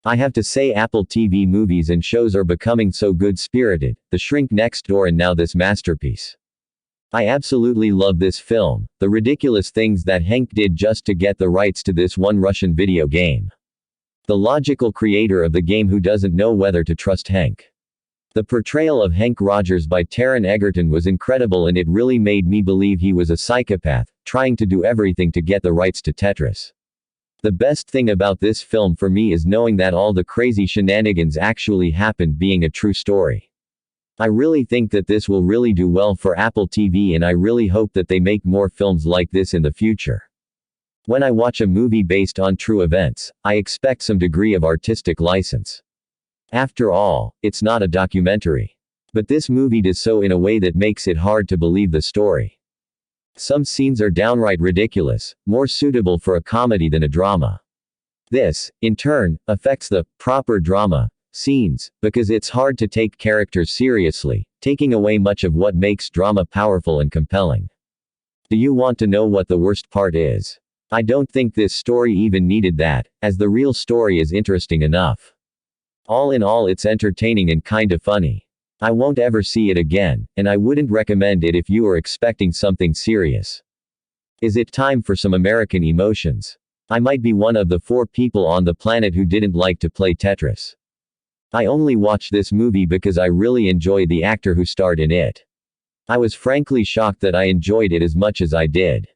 I have to say Apple TV movies and shows are becoming so good-spirited, The Shrink Next Door and now this masterpiece. I absolutely love this film, the ridiculous things that Hank did just to get the rights to this one Russian video game. The logical creator of the game who doesn't know whether to trust Hank. The portrayal of Hank Rogers by Taron Egerton was incredible and it really made me believe he was a psychopath, trying to do everything to get the rights to Tetris. The best thing about this film for me is knowing that all the crazy shenanigans actually happened being a true story. I really think that this will really do well for Apple TV and I really hope that they make more films like this in the future. When I watch a movie based on true events, I expect some degree of artistic license. After all, it's not a documentary. But this movie does so in a way that makes it hard to believe the story. Some scenes are downright ridiculous, more suitable for a comedy than a drama. This, in turn, affects the proper drama scenes, because it's hard to take characters seriously, taking away much of what makes drama powerful and compelling. Do you want to know what the worst part is? I don't think this story even needed that, as the real story is interesting enough. All in all, it's entertaining and kinda funny. I won't ever see it again, and I wouldn't recommend it if you are expecting something serious. Is it time for some American emotions? I might be one of the 4 people on the planet who didn't like to play Tetris. I only watched this movie because I really enjoy the actor who starred in it. I was frankly shocked that I enjoyed it as much as I did.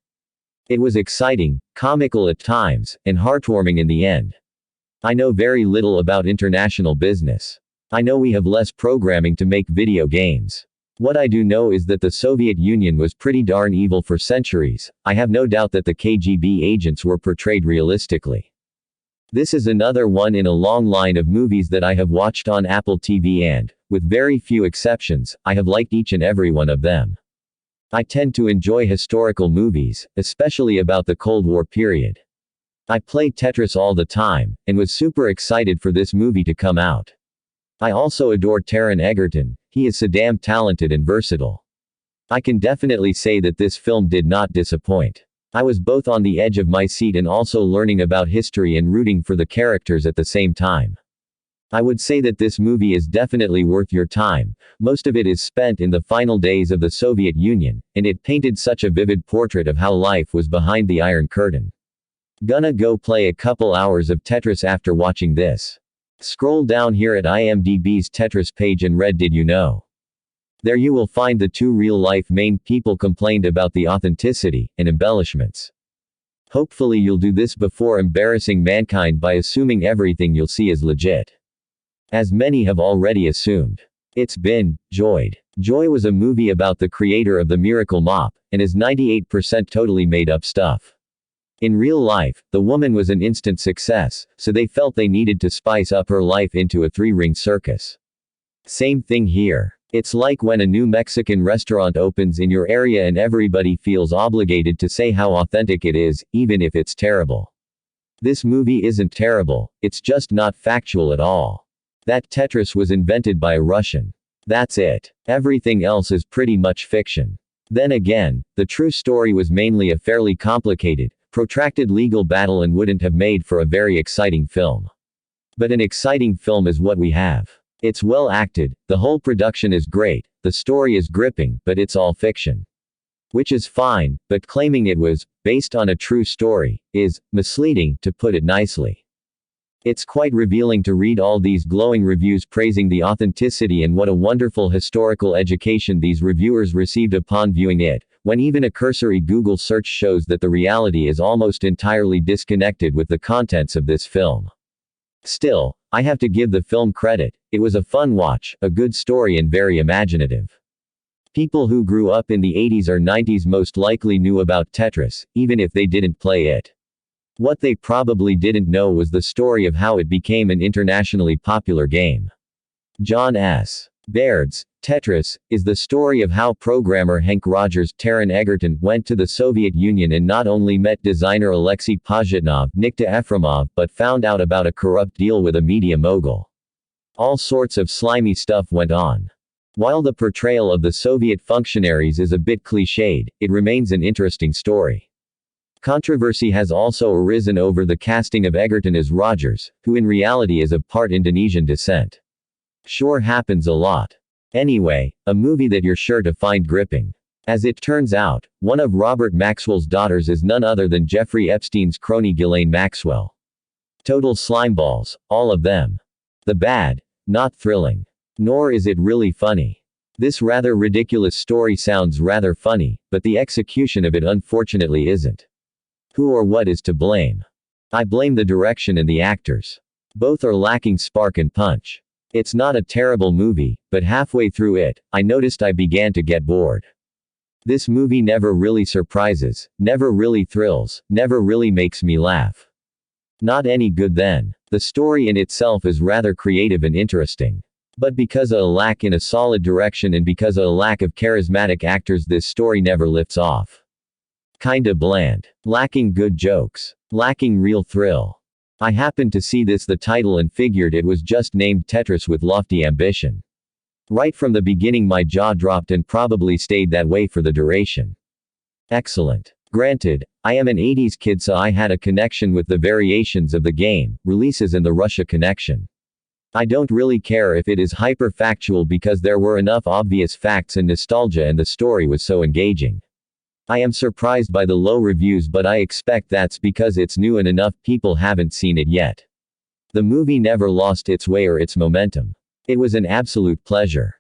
It was exciting, comical at times, and heartwarming in the end. I know very little about international business. I know we have less programming to make video games. What I do know is that the Soviet Union was pretty darn evil for centuries. I have no doubt that the KGB agents were portrayed realistically. This is another one in a long line of movies that I have watched on Apple TV and, with very few exceptions, I have liked each and every one of them. I tend to enjoy historical movies, especially about the Cold War period. I played Tetris all the time, and was super excited for this movie to come out. I also adore Taron Egerton, he is so damn talented and versatile. I can definitely say that this film did not disappoint. I was both on the edge of my seat and also learning about history and rooting for the characters at the same time. I would say that this movie is definitely worth your time. Most of it is spent in the final days of the Soviet Union, and it painted such a vivid portrait of how life was behind the Iron Curtain. Gonna go play a couple hours of Tetris after watching this. Scroll down here at IMDb's Tetris page and read Did You Know? There you will find the 2 real-life main people complained about the authenticity and embellishments. Hopefully you'll do this before embarrassing mankind by assuming everything you'll see is legit. As many have already assumed. It's been Joyed. Joy was a movie about the creator of the Miracle Mop, and is 98% totally made up stuff. In real life, the woman was an instant success, so they felt they needed to spice up her life into a 3-ring circus. Same thing here. It's like when a new Mexican restaurant opens in your area and everybody feels obligated to say how authentic it is, even if it's terrible. This movie isn't terrible, it's just not factual at all. That Tetris was invented by a Russian. That's it. Everything else is pretty much fiction. Then again, the true story was mainly a fairly complicated, protracted legal battle and wouldn't have made for a very exciting film. But an exciting film is what we have. It's well acted, the whole production is great, the story is gripping, but it's all fiction. Which is fine, but claiming it was based on a true story is misleading, to put it nicely. It's quite revealing to read all these glowing reviews praising the authenticity and what a wonderful historical education these reviewers received upon viewing it, when even a cursory Google search shows that the reality is almost entirely disconnected with the contents of this film. Still, I have to give the film credit. It was a fun watch, a good story and very imaginative. People who grew up in the 80s or 90s most likely knew about Tetris, even if they didn't play it. What they probably didn't know was the story of how it became an internationally popular game. John S. Baird's Tetris is the story of how programmer Hank Rogers Taron Egerton went to the Soviet Union and not only met designer Alexei Pajitnov Nikita Efremov but found out about a corrupt deal with a media mogul. All sorts of slimy stuff went on. While the portrayal of the Soviet functionaries is a bit cliched, it remains an interesting story. Controversy has also arisen over the casting of Egerton as Rogers, who in reality is of part Indonesian descent. Sure happens a lot. Anyway, a movie that you're sure to find gripping. As it turns out, one of Robert Maxwell's daughters is none other than Jeffrey Epstein's crony Ghislaine Maxwell. Total slimeballs, all of them. The bad, not thrilling. Nor is it really funny. This rather ridiculous story sounds rather funny, but the execution of it unfortunately isn't. Who or what is to blame? I blame the direction and the actors. Both are lacking spark and punch. It's not a terrible movie, but halfway through it, I noticed I began to get bored. This movie never really surprises, never really thrills, never really makes me laugh. Not any good then. The story in itself is rather creative and interesting. But because of a lack in a solid direction and because of a lack of charismatic actors, this story never lifts off. Kinda bland. Lacking good jokes. Lacking real thrill. I happened to see the title and figured it was just named Tetris with lofty ambition. Right from the beginning my jaw dropped and probably stayed that way for the duration. Excellent. Granted, I am an 80s kid, so I had a connection with the variations of the game, releases and the Russia connection. I don't really care if it is hyper-factual because there were enough obvious facts and nostalgia and the story was so engaging. I am surprised by the low reviews, but I expect that's because it's new and enough people haven't seen it yet. The movie never lost its way or its momentum. It was an absolute pleasure.